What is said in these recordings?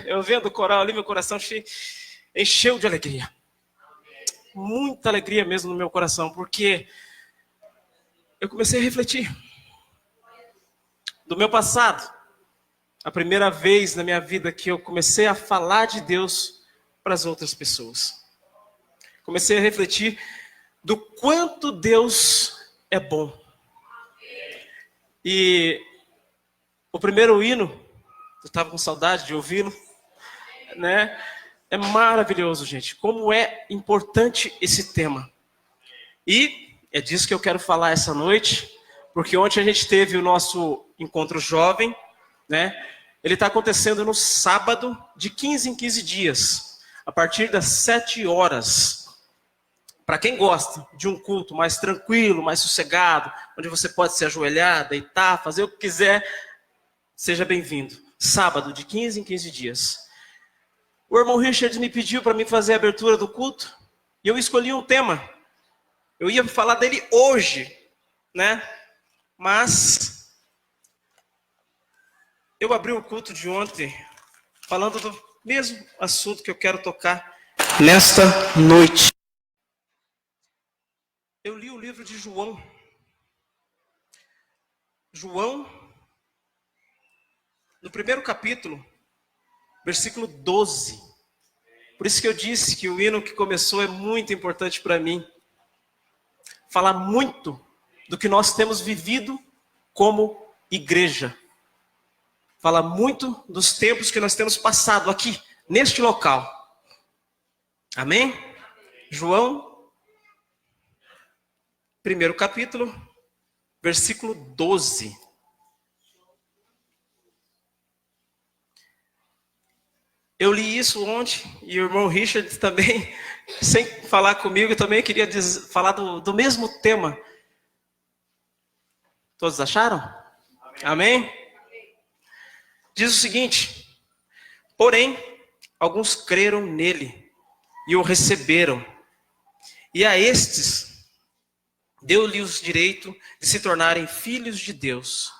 Eu vendo o coral ali, meu coração encheu de alegria. Muita alegria mesmo no meu coração, porque eu comecei a refletir do meu passado. A primeira vez na minha vida que eu comecei a falar de Deus para as outras pessoas. Comecei a refletir do quanto Deus é bom. E o primeiro hino, eu estava com saudade de ouvi-lo, né? É maravilhoso, gente. Como é importante esse tema. E é disso que eu quero falar essa noite, porque ontem a gente teve o nosso encontro jovem, né? Ele está acontecendo no sábado, de 15 em 15 dias, a partir das 7 horas. Para quem gosta de um culto mais tranquilo, mais sossegado, onde você pode se ajoelhar, deitar, fazer o que quiser, seja bem-vindo. Sábado, de 15 em 15 dias. O irmão Richard me pediu para mim fazer a abertura do culto, e eu escolhi um tema. Eu ia falar dele hoje, né? Mas eu abri o culto de ontem falando do mesmo assunto que eu quero tocar nesta noite. Eu li o livro de João. João, no primeiro capítulo, versículo 12. Por isso que eu disse que o hino que começou é muito importante para mim. Fala muito do que nós temos vivido como igreja. Fala muito dos tempos que nós temos passado aqui, neste local. Amém? João, primeiro capítulo, versículo 12. Eu li isso ontem, e o irmão Richard também, sem falar comigo, também queria falar do mesmo tema. Todos acharam? Amém? Diz o seguinte: porém, alguns creram nele e o receberam. E a estes deu-lhes o direito de se tornarem filhos de Deus.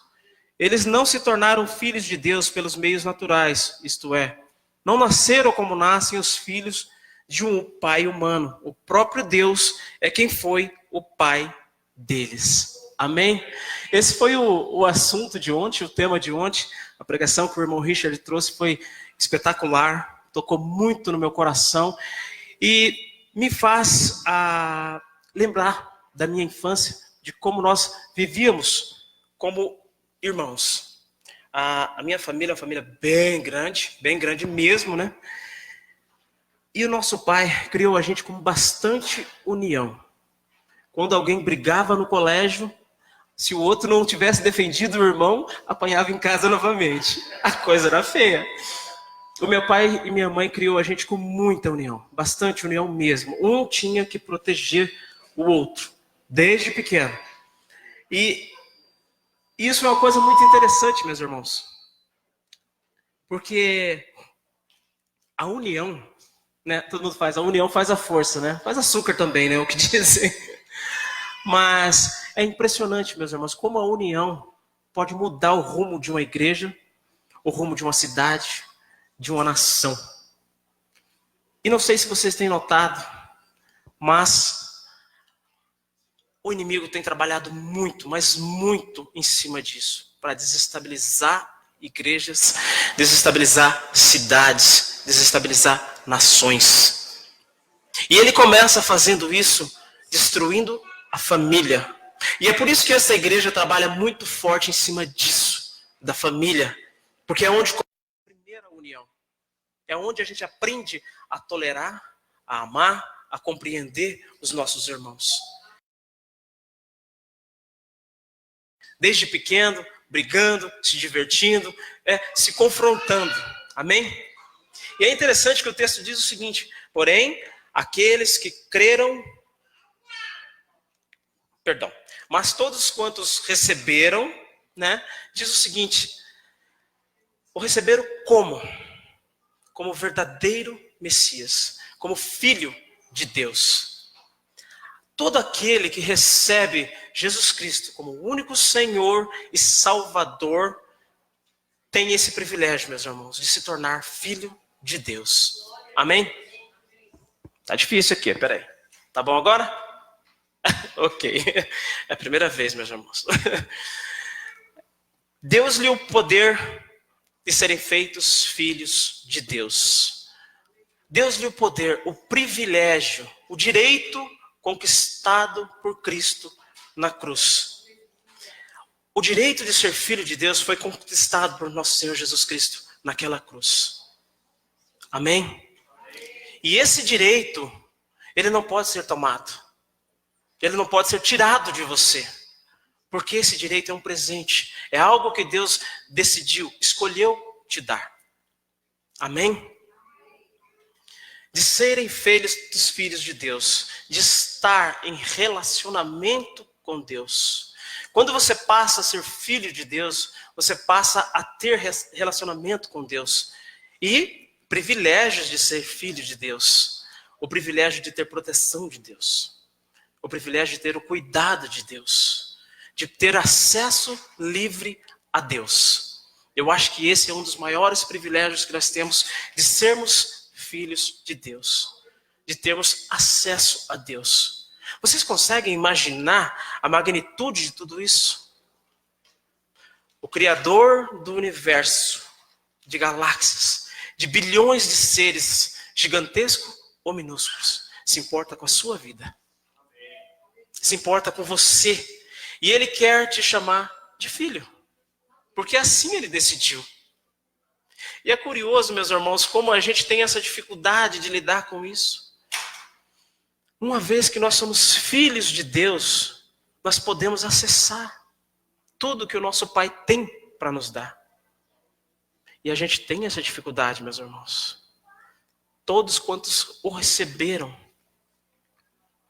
Eles não se tornaram filhos de Deus pelos meios naturais, isto é, não nasceram como nascem os filhos de um pai humano. O próprio Deus é quem foi o pai deles. Amém? Esse foi o assunto de ontem, o tema de ontem. A pregação que o irmão Richard trouxe foi espetacular, tocou muito no meu coração e me faz lembrar da minha infância, de como nós vivíamos como irmãos. A minha família é uma família bem grande mesmo, né? E o nosso pai criou a gente com bastante união. Quando alguém brigava no colégio, se o outro não tivesse defendido o irmão, apanhava em casa novamente. A coisa era feia. O meu pai e minha mãe criou a gente com muita união, bastante união mesmo. Um tinha que proteger o outro, desde pequeno. E isso é uma coisa muito interessante, meus irmãos. Porque a união, né? Todo mundo faz, a união faz a força, né? Faz açúcar também, né? O que dizem. Mas é impressionante, meus irmãos, como a união pode mudar o rumo de uma igreja, o rumo de uma cidade, de uma nação. E não sei se vocês têm notado, mas o inimigo tem trabalhado muito, mas muito em cima disso, para desestabilizar igrejas, desestabilizar cidades, desestabilizar nações. E ele começa fazendo isso, destruindo a família. E é por isso que essa igreja trabalha muito forte em cima disso, da família, porque é onde começa a primeira união. É onde a gente aprende a tolerar, a amar, a compreender os nossos irmãos. Desde pequeno, brigando, se divertindo, se confrontando. Amém? E é interessante que o texto diz o seguinte: porém, aqueles que creram, mas todos quantos receberam, né, diz o seguinte: o receberam como? Como verdadeiro Messias, como filho de Deus. Todo aquele que recebe Jesus Cristo como o único Senhor e Salvador tem esse privilégio, meus irmãos, de se tornar filho de Deus. Amém? Tá difícil aqui, peraí. Tá bom agora? Ok. É a primeira vez, meus irmãos. Deus-lhe o poder de serem feitos filhos de Deus. Deus-lhe o poder, o privilégio, o direito conquistado por Cristo na cruz. O direito de ser filho de Deus foi conquistado por nosso Senhor Jesus Cristo naquela cruz. Amém? E esse direito, ele não pode ser tomado. Ele não pode ser tirado de você. Porque esse direito é um presente. É algo que Deus decidiu, escolheu te dar. Amém? De serem filhos filhos de Deus. De estar em relacionamento com Deus. Quando você passa a ser filho de Deus, você passa a ter relacionamento com Deus. E privilégios de ser filho de Deus. O privilégio de ter proteção de Deus. O privilégio de ter o cuidado de Deus. De ter acesso livre a Deus. Eu acho que esse é um dos maiores privilégios que nós temos de sermos filhos de Deus. De termos acesso a Deus. Vocês conseguem imaginar a magnitude de tudo isso? O Criador do universo, de galáxias, de bilhões de seres, gigantescos ou minúsculos, se importa com a sua vida. Se importa com você. E Ele quer te chamar de filho. Porque assim Ele decidiu. E é curioso, meus irmãos, como a gente tem essa dificuldade de lidar com isso. Uma vez que nós somos filhos de Deus, nós podemos acessar tudo que o nosso Pai tem para nos dar. E a gente tem essa dificuldade, meus irmãos. Todos quantos o receberam.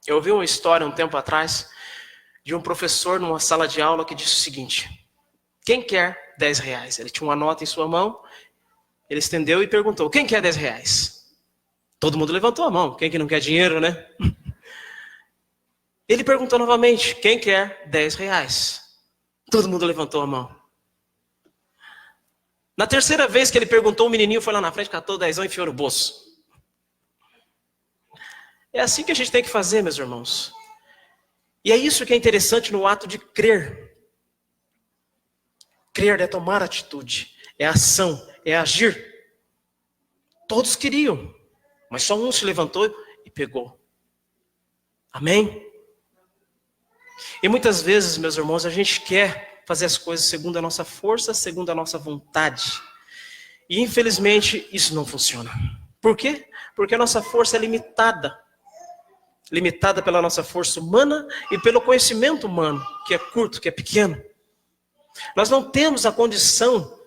Eu ouvi uma história um tempo atrás de um professor numa sala de aula que disse o seguinte: quem quer 10 reais? Ele tinha uma nota em sua mão, ele estendeu e perguntou: quem quer 10 reais? Todo mundo levantou a mão. Quem que não quer dinheiro, né? Ele perguntou novamente: quem quer 10 reais? Todo mundo levantou a mão. Na terceira vez que ele perguntou, o menininho foi lá na frente, catou 10 e enfiou no bolso. É assim que a gente tem que fazer, meus irmãos. E é isso que é interessante no ato de crer. Crer é tomar atitude, é ação, é agir. Todos queriam, mas só um se levantou e pegou. Amém? E muitas vezes, meus irmãos, a gente quer fazer as coisas segundo a nossa força, segundo a nossa vontade. E infelizmente isso não funciona. Por quê? Porque a nossa força é limitada. Limitada pela nossa força humana e pelo conhecimento humano, que é curto, que é pequeno. Nós não temos a condição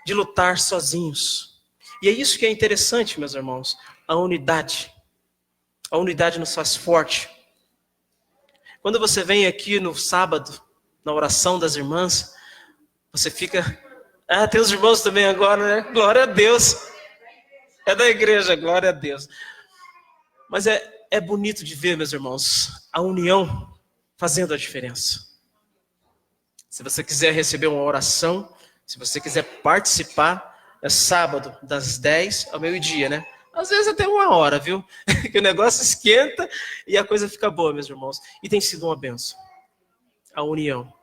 de lutar sozinhos. E é isso que é interessante, meus irmãos, a unidade. A unidade nos faz forte. Quando você vem aqui no sábado, na oração das irmãs, você fica... Ah, tem os irmãos também agora, né? Glória a Deus. É da igreja, glória a Deus. Mas é bonito de ver, meus irmãos, a união fazendo a diferença. Se você quiser receber uma oração, se você quiser participar, é sábado, das 10 ao meio-dia, né? Às vezes até 1 hora, viu? Que o negócio esquenta e a coisa fica boa, meus irmãos. E tem sido uma bênção. A união,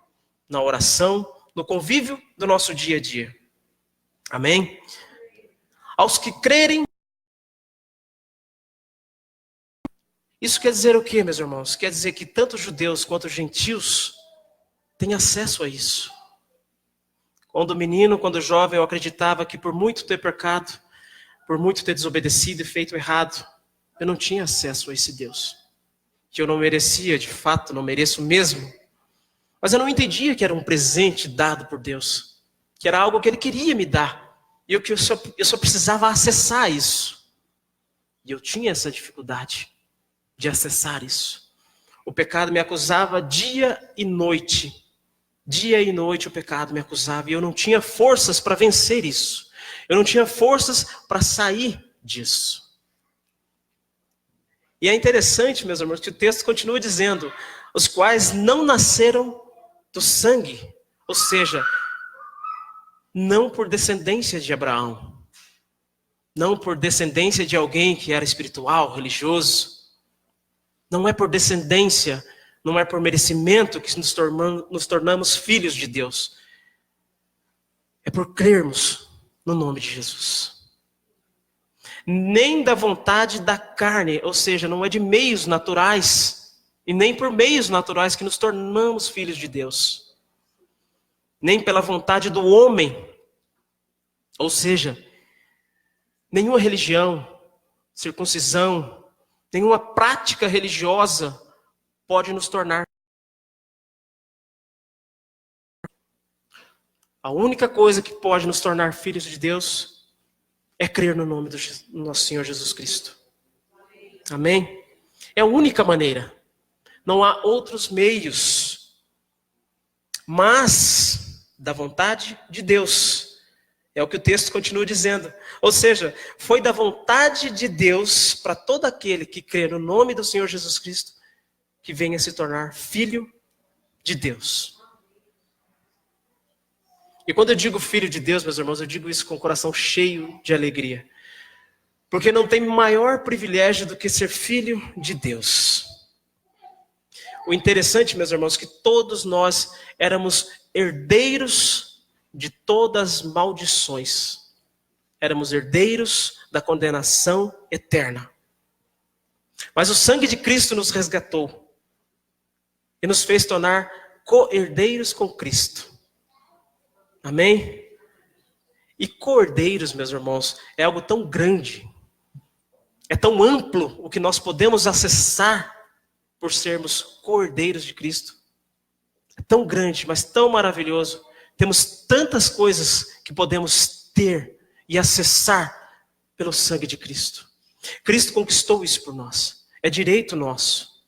na oração, no convívio do nosso dia a dia. Amém? Aos que crerem. Isso quer dizer o quê, meus irmãos? Quer dizer que tanto judeus quanto gentios têm acesso a isso. Quando menino, quando jovem, eu acreditava que por muito ter pecado, por muito ter desobedecido e feito errado, eu não tinha acesso a esse Deus. Que eu não merecia, de fato, não mereço mesmo. Mas eu não entendia que era um presente dado por Deus. Que era algo que Ele queria me dar. E eu só precisava acessar isso. E eu tinha essa dificuldade de acessar isso. O pecado me acusava dia e noite. Dia e noite o pecado me acusava. E eu não tinha forças para vencer isso. Eu não tinha forças para sair disso. E é interessante, meus irmãos, que o texto continua dizendo: os quais não nasceram do sangue. Ou seja, não por descendência de Abraão, não por descendência de alguém que era espiritual, religioso, não é por descendência, não é por merecimento que nos tornamos filhos de Deus, é por crermos no nome de Jesus. Nem da vontade da carne, ou seja, não é de meios naturais, e nem por meios naturais que nos tornamos filhos de Deus. Nem pela vontade do homem, ou seja, nenhuma religião, circuncisão, nenhuma prática religiosa pode nos tornar. A única coisa que pode nos tornar filhos de Deus é crer no nome do nosso Senhor Jesus Cristo. Amém? É a única maneira. Não há outros meios. Mas da vontade de Deus. É o que o texto continua dizendo. Ou seja, foi da vontade de Deus para todo aquele que crê no nome do Senhor Jesus Cristo que venha se tornar filho de Deus. E quando eu digo filho de Deus, meus irmãos, eu digo isso com o coração cheio de alegria. Porque não tem maior privilégio do que ser filho de Deus. O interessante, meus irmãos, é que todos nós éramos herdeiros de todas as maldições. Éramos herdeiros da condenação eterna. Mas o sangue de Cristo nos resgatou e nos fez tornar co-herdeiros com Cristo. Amém? E co-herdeiros, meus irmãos, é algo tão grande, é tão amplo o que nós podemos acessar por sermos co-herdeiros de Cristo. É tão grande, mas tão maravilhoso. Temos tantas coisas que podemos ter e acessar pelo sangue de Cristo. Cristo conquistou isso por nós. É direito nosso.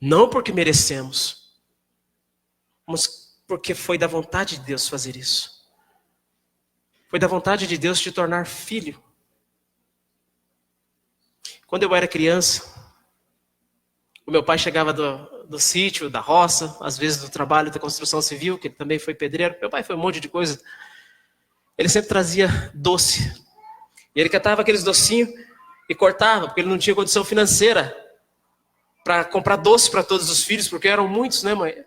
Não porque merecemos, mas porque foi da vontade de Deus fazer isso. Foi da vontade de Deus te tornar filho. Quando eu era criança, o meu pai chegava do sítio, da roça, às vezes do trabalho da construção civil, que ele também foi pedreiro. Meu pai foi um monte de coisa. Ele sempre trazia doce. E ele catava aqueles docinhos e cortava, porque ele não tinha condição financeira para comprar doce para todos os filhos, porque eram muitos, né, mãe?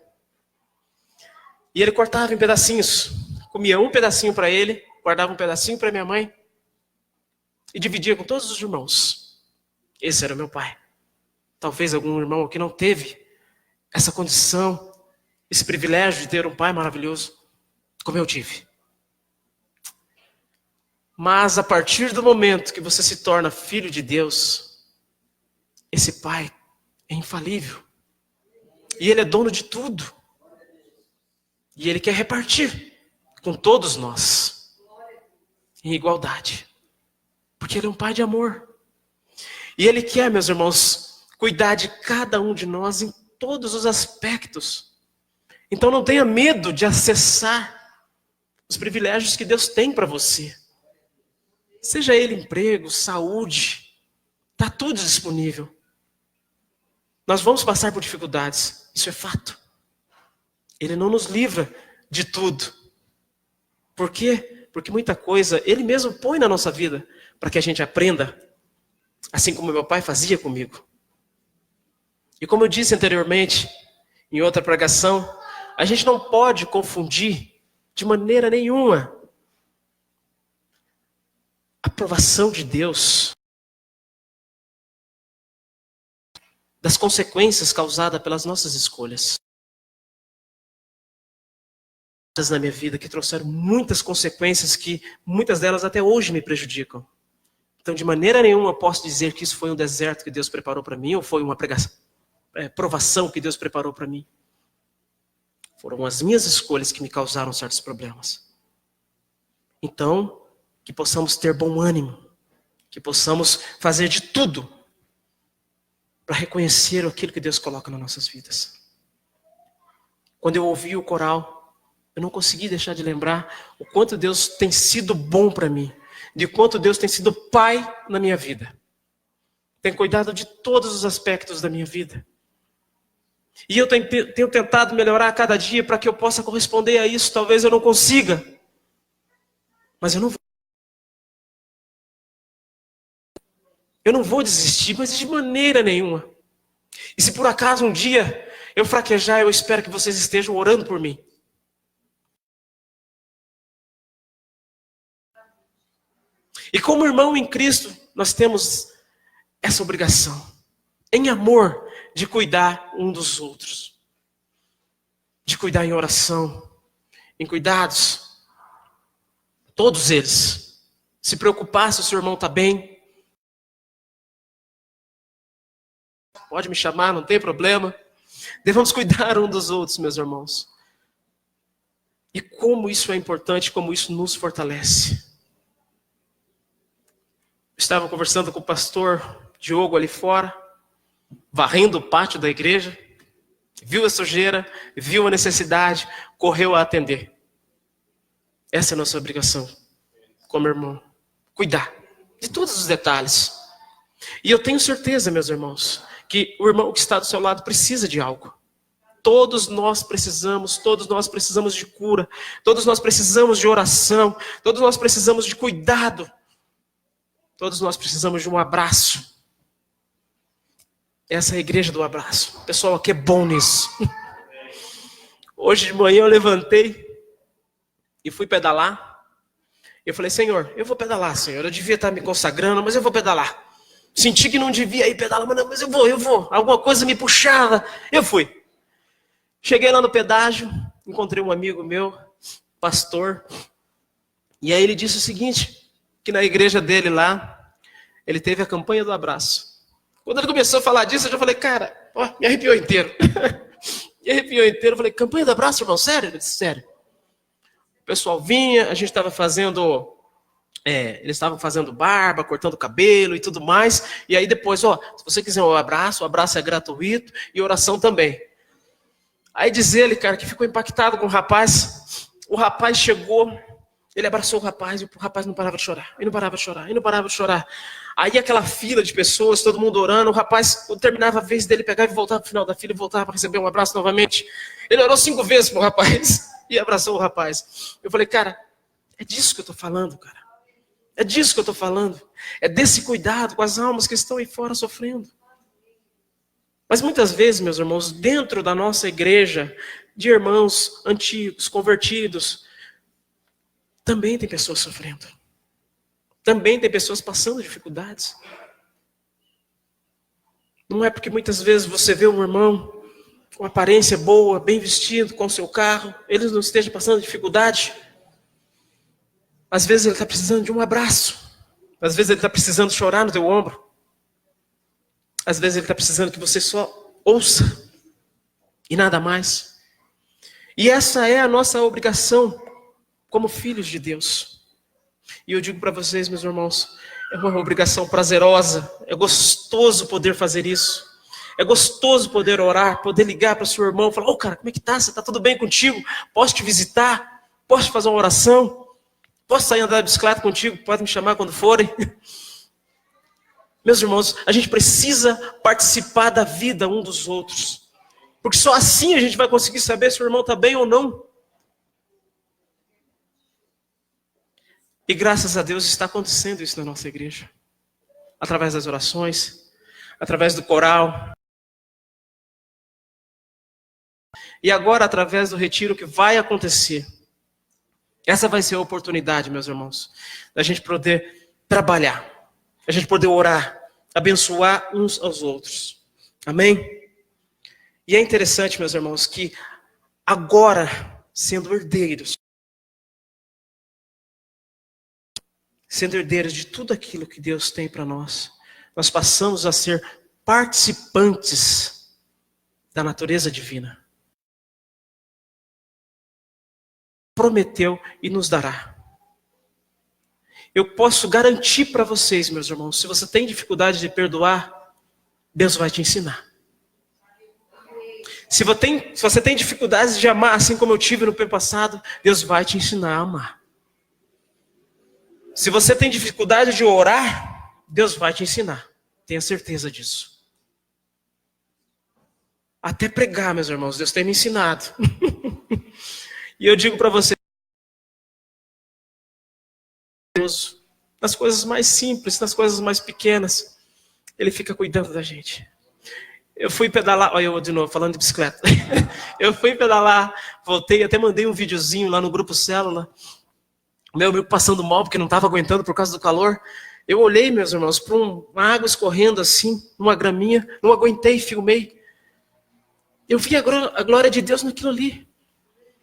E ele cortava em pedacinhos. Comia um pedacinho para ele, guardava um pedacinho para minha mãe e dividia com todos os irmãos. Esse era meu pai. Talvez algum irmão aqui não teve essa condição, esse privilégio de ter um pai maravilhoso, como eu tive. Mas a partir do momento que você se torna filho de Deus, esse pai é infalível. E ele é dono de tudo. E ele quer repartir com todos nós, em igualdade. Porque ele é um pai de amor. E ele quer, meus irmãos, cuidar de cada um de nós em todos os aspectos. Então não tenha medo de acessar os privilégios que Deus tem para você. Seja ele emprego, saúde, está tudo disponível. Nós vamos passar por dificuldades, isso é fato. Ele não nos livra de tudo. Por quê? Porque muita coisa Ele mesmo põe na nossa vida para que a gente aprenda, assim como meu pai fazia comigo. E como eu disse anteriormente, em outra pregação, a gente não pode confundir de maneira nenhuma a aprovação de Deus das consequências causadas pelas nossas escolhas. Na minha vida que trouxeram muitas consequências que muitas delas até hoje me prejudicam. Então, de maneira nenhuma eu posso dizer que isso foi um deserto que Deus preparou para mim ou foi uma provação que Deus preparou para mim. Foram as minhas escolhas que me causaram certos problemas. Então, que possamos ter bom ânimo, que possamos fazer de tudo para reconhecer aquilo que Deus coloca nas nossas vidas. Quando eu ouvi o coral, eu não consegui deixar de lembrar o quanto Deus tem sido bom para mim, de quanto Deus tem sido pai na minha vida. Tem cuidado de todos os aspectos da minha vida. E eu tenho tentado melhorar a cada dia para que eu possa corresponder a isso. Talvez eu não consiga. Mas eu não vou desistir, mas de maneira nenhuma. E se por acaso um dia eu fraquejar, eu espero que vocês estejam orando por mim. E como irmão em Cristo, nós temos essa obrigação, em amor, de cuidar um dos outros. De cuidar em oração, em cuidados, todos eles. Se preocupar se o seu irmão está bem. Pode me chamar, não tem problema. Devemos cuidar um dos outros, meus irmãos. E como isso é importante, como isso nos fortalece. Estava conversando com o pastor Diogo ali fora, varrendo o pátio da igreja, viu a sujeira, viu a necessidade, correu a atender. Essa é a nossa obrigação, como irmão. Cuidar de todos os detalhes. E eu tenho certeza, meus irmãos, que o irmão que está do seu lado precisa de algo. Todos nós precisamos de cura, todos nós precisamos de oração, todos nós precisamos de cuidado, todos nós precisamos de um abraço. Essa é a igreja do abraço. O pessoal aqui é bom nisso. Hoje de manhã eu levantei e fui pedalar. Eu falei, Senhor, eu vou pedalar, Senhor. Eu devia estar me consagrando, mas eu vou pedalar. Senti que não devia ir pedalar, mas eu vou. Alguma coisa me puxava. Eu fui. Cheguei lá no pedágio, encontrei um amigo meu, pastor. E aí ele disse o seguinte, que na igreja dele lá, ele teve a campanha do abraço. Quando ele começou a falar disso, eu já falei, cara, ó, me arrepiou inteiro. Me arrepiou inteiro. Eu falei, campanha do abraço, irmão? Sério? Ele disse, sério. O pessoal vinha, a gente estava fazendo... eles estavam fazendo barba, cortando cabelo e tudo mais. E aí depois, ó, se você quiser o abraço é gratuito e oração também. Aí diz ele, cara, que ficou impactado com o rapaz. O rapaz chegou, ele abraçou o rapaz e o rapaz não parava de chorar. E não parava de chorar. Aí aquela fila de pessoas, todo mundo orando, o rapaz, quando terminava a vez dele, pegava e voltava pro final da fila e voltava para receber um abraço novamente. Ele orou 5 vezes pro rapaz e abraçou o rapaz. Eu falei, cara, é disso que eu tô falando, cara. É disso que eu tô falando. É desse cuidado com as almas que estão aí fora sofrendo. Mas muitas vezes, meus irmãos, dentro da nossa igreja, de irmãos antigos, convertidos, também tem pessoas sofrendo. Também tem pessoas passando dificuldades. Não é porque muitas vezes você vê um irmão com aparência boa, bem vestido, com seu carro, ele não esteja passando dificuldade. Às vezes ele está precisando de um abraço. Às vezes ele está precisando chorar no teu ombro. Às vezes ele está precisando que você só ouça e nada mais. E essa é a nossa obrigação como filhos de Deus. E eu digo para vocês, meus irmãos, é uma obrigação prazerosa. É gostoso poder fazer isso. É gostoso poder orar, poder ligar para o seu irmão e falar, cara, como é que tá? Você está tudo bem contigo? Posso te visitar? Posso te fazer uma oração? Posso sair andar de bicicleta contigo? Pode me chamar quando forem. Meus irmãos, a gente precisa participar da vida um dos outros. Porque só assim a gente vai conseguir saber se o irmão está bem ou não. E graças a Deus está acontecendo isso na nossa igreja. Através das orações, através do coral. E agora através do retiro que vai acontecer. Essa vai ser a oportunidade, meus irmãos, da gente poder trabalhar, da gente poder orar, abençoar uns aos outros. Amém? E é interessante, meus irmãos, que agora, sendo herdeiros de tudo aquilo que Deus tem para nós, nós passamos a ser participantes da natureza divina. Prometeu e nos dará. Eu posso garantir para vocês, meus irmãos, se você tem dificuldade de perdoar, Deus vai te ensinar. Se você tem dificuldades de amar, assim como eu tive no passado, Deus vai te ensinar a amar. Se você tem dificuldade de orar, Deus vai te ensinar. Tenha certeza disso. Até pregar, meus irmãos, Deus tem me ensinado. E eu digo para você, nas coisas mais simples, nas coisas mais pequenas. Ele fica cuidando da gente. Eu fui pedalar, olha eu de novo, falando de bicicleta. Eu fui pedalar, voltei, até mandei um videozinho lá no grupo Célula. O meu amigo passando mal, porque não estava aguentando por causa do calor. Eu olhei, meus irmãos, para uma água escorrendo assim, numa graminha, não aguentei, filmei. Eu vi a glória de Deus naquilo ali.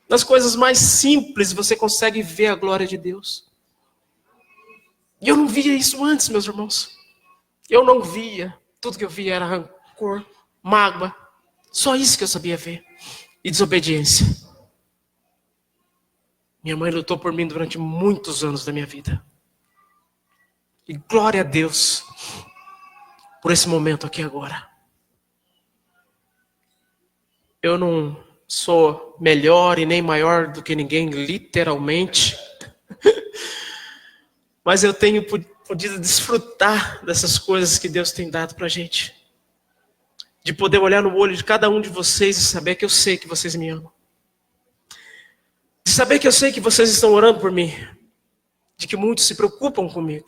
Nas coisas mais simples você consegue ver a glória de Deus. E eu não via isso antes, meus irmãos. Eu não via. Tudo que eu via era rancor, mágoa. Só isso que eu sabia ver. E desobediência. Minha mãe lutou por mim durante muitos anos da minha vida. E glória a Deus por esse momento aqui agora. Eu não sou melhor e nem maior do que ninguém, literalmente. Mas eu tenho podido desfrutar dessas coisas que Deus tem dado pra gente. De poder olhar no olho de cada um de vocês e saber que eu sei que vocês me amam. De saber que eu sei que vocês estão orando por mim. De que muitos se preocupam comigo.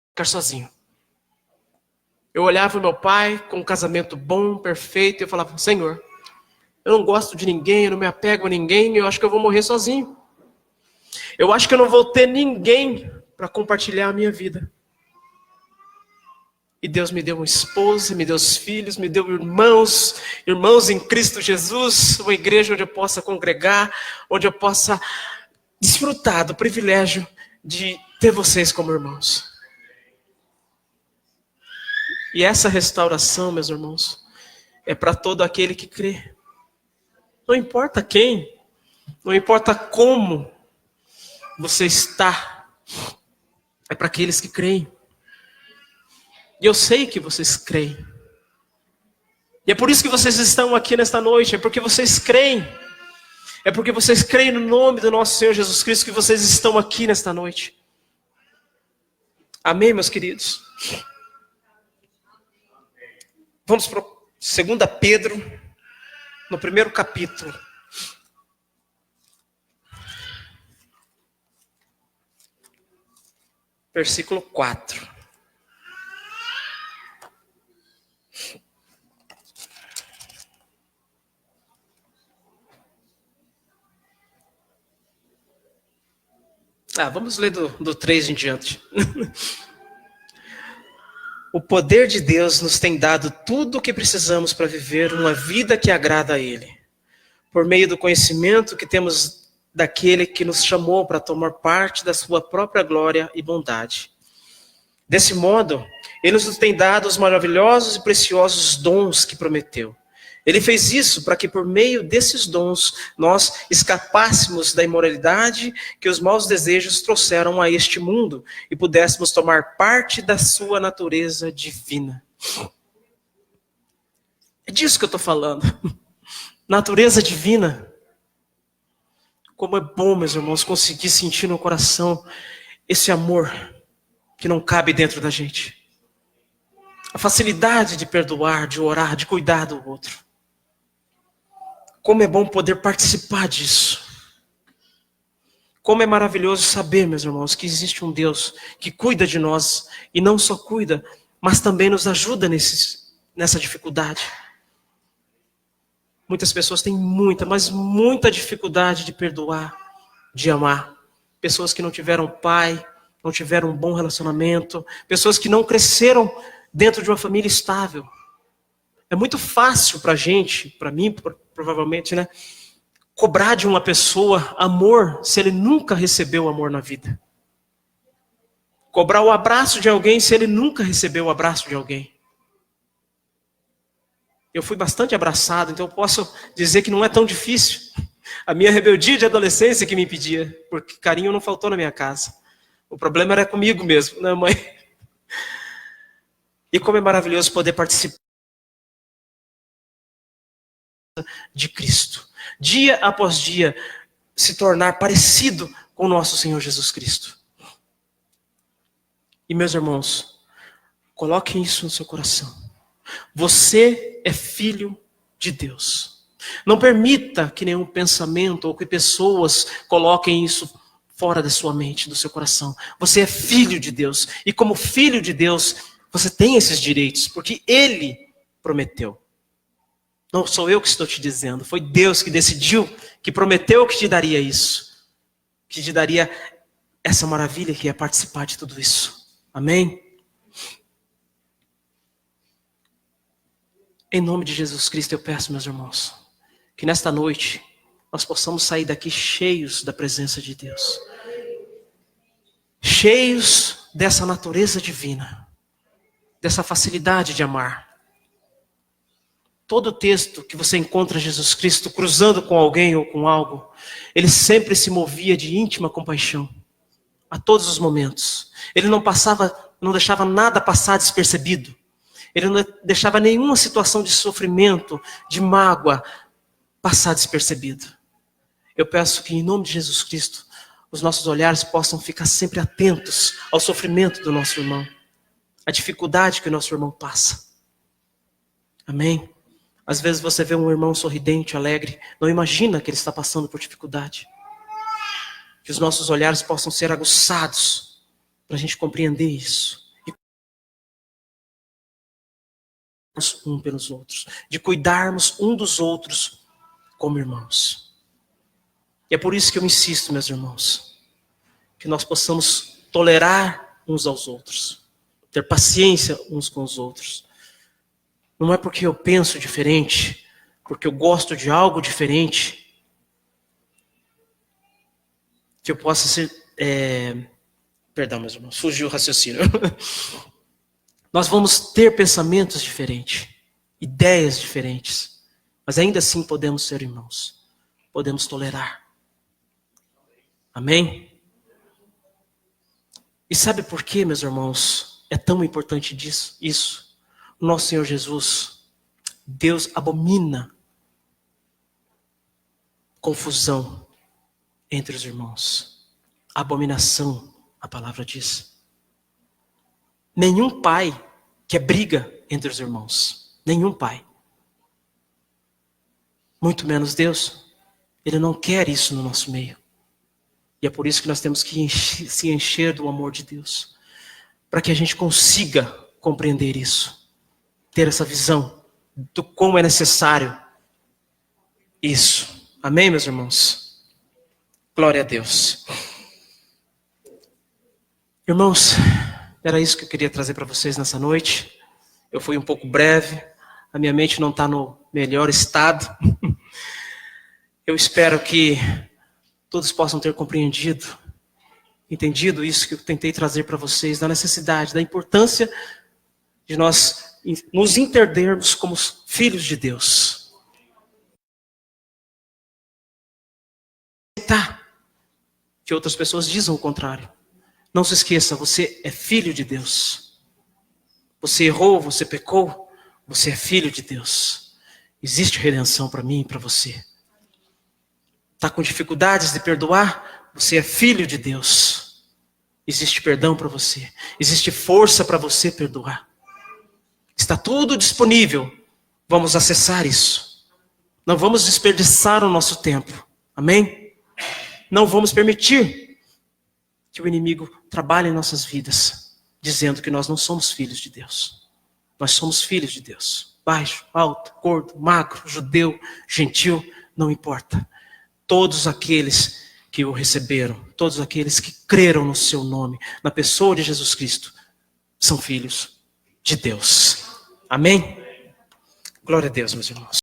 Ficar sozinho. Eu olhava o meu pai com um casamento bom, perfeito, e eu falava, Senhor, eu não gosto de ninguém, eu não me apego a ninguém, eu acho que eu vou morrer sozinho. Eu acho que eu não vou ter ninguém para compartilhar a minha vida. E Deus me deu uma esposa, me deu os filhos, me deu irmãos em Cristo Jesus, uma igreja onde eu possa congregar, onde eu possa desfrutar do privilégio de ter vocês como irmãos. E essa restauração, meus irmãos, é para todo aquele que crê. Não importa quem, não importa como você está, é para aqueles que creem. E eu sei que vocês creem. E é por isso que vocês estão aqui nesta noite, é porque vocês creem. É porque vocês creem no nome do nosso Senhor Jesus Cristo que vocês estão aqui nesta noite. Amém, meus queridos? Vamos para 2 Pedro, no primeiro capítulo. Versículo 4. Vamos ler do 3 em diante. O poder de Deus nos tem dado tudo o que precisamos para viver uma vida que agrada a Ele. Por meio do conhecimento que temos daquele que nos chamou para tomar parte da sua própria glória e bondade. Desse modo, Ele nos tem dado os maravilhosos e preciosos dons que prometeu. Ele fez isso para que por meio desses dons nós escapássemos da imoralidade que os maus desejos trouxeram a este mundo e pudéssemos tomar parte da sua natureza divina. É disso que eu estou falando. Natureza divina. Como é bom, meus irmãos, conseguir sentir no coração esse amor que não cabe dentro da gente. A facilidade de perdoar, de orar, de cuidar do outro. Como é bom poder participar disso. Como é maravilhoso saber, meus irmãos, que existe um Deus que cuida de nós. E não só cuida, mas também nos ajuda nessa dificuldade. Muitas pessoas têm muita dificuldade de perdoar, de amar. Pessoas que não tiveram pai, não tiveram um bom relacionamento. Pessoas que não cresceram dentro de uma família estável. É muito fácil para a gente, para mim, provavelmente, né? Cobrar de uma pessoa amor se ele nunca recebeu amor na vida. Cobrar o abraço de alguém se ele nunca recebeu o abraço de alguém. Eu fui bastante abraçado, então eu posso dizer que não é tão difícil. A minha rebeldia de adolescência que me impedia, porque carinho não faltou na minha casa. O problema era comigo mesmo, né, mãe? E como é maravilhoso poder participar de Cristo. Dia após dia, se tornar parecido com o nosso Senhor Jesus Cristo. E meus irmãos, coloquem isso no seu coração. Você é filho de Deus. Não permita que nenhum pensamento ou que pessoas coloquem isso fora da sua mente, do seu coração. Você é filho de Deus. E como filho de Deus, você tem esses direitos, porque Ele prometeu. Não sou eu que estou te dizendo, foi Deus que decidiu, que prometeu que te daria isso. Que te daria essa maravilha que é participar de tudo isso. Amém? Em nome de Jesus Cristo eu peço, meus irmãos, que nesta noite nós possamos sair daqui cheios da presença de Deus. Cheios dessa natureza divina, dessa facilidade de amar. Todo texto que você encontra Jesus Cristo cruzando com alguém ou com algo, ele sempre se movia de íntima compaixão, a todos os momentos. Ele não deixava nada passar despercebido. Ele não deixava nenhuma situação de sofrimento, de mágoa, passar despercebido. Eu peço que, em nome de Jesus Cristo, os nossos olhares possam ficar sempre atentos ao sofrimento do nosso irmão, à dificuldade que o nosso irmão passa. Amém? Às vezes você vê um irmão sorridente, alegre, não imagina que ele está passando por dificuldade. Que os nossos olhares possam ser aguçados para a gente compreender isso. E um pelos outros, de cuidarmos um dos outros como irmãos. E é por isso que eu insisto, meus irmãos, que nós possamos tolerar uns aos outros, ter paciência uns com os outros. Não é porque eu penso diferente, porque eu gosto de algo diferente, que eu possa ser... Perdão, meus irmãos, fugiu o raciocínio. Nós vamos ter pensamentos diferentes, ideias diferentes, mas ainda assim podemos ser irmãos, podemos tolerar. Amém? E sabe por que, meus irmãos, é tão importante isso? O nosso Senhor Jesus, Deus abomina confusão entre os irmãos. Abominação, a palavra diz. Nenhum pai quer briga entre os irmãos. Nenhum pai. Muito menos Deus. Ele não quer isso no nosso meio. E é por isso que nós temos que se encher do amor de Deus. Para que a gente consiga compreender isso. Ter essa visão do como é necessário isso. Amém, meus irmãos? Glória a Deus. Irmãos, era isso que eu queria trazer para vocês nessa noite. Eu fui um pouco breve. A minha mente não está no melhor estado. Eu espero que todos possam ter compreendido, entendido isso que eu tentei trazer para vocês, da necessidade, da importância de nós nos entendermos como filhos de Deus. Tá. Que outras pessoas dizem o contrário. Não se esqueça, você é filho de Deus. Você errou, você pecou, você é filho de Deus. Existe redenção para mim e para você. Está com dificuldades de perdoar? Você é filho de Deus. Existe perdão para você. Existe força para você perdoar. Está tudo disponível. Vamos acessar isso. Não vamos desperdiçar o nosso tempo. Amém? Não vamos permitir que o inimigo trabalhe em nossas vidas, dizendo que nós não somos filhos de Deus. Nós somos filhos de Deus. Baixo, alto, gordo, magro, judeu, gentil, não importa. Todos aqueles que o receberam, todos aqueles que creram no seu nome, na pessoa de Jesus Cristo, são filhos de Deus. Amém? Glória a Deus, meus irmãos.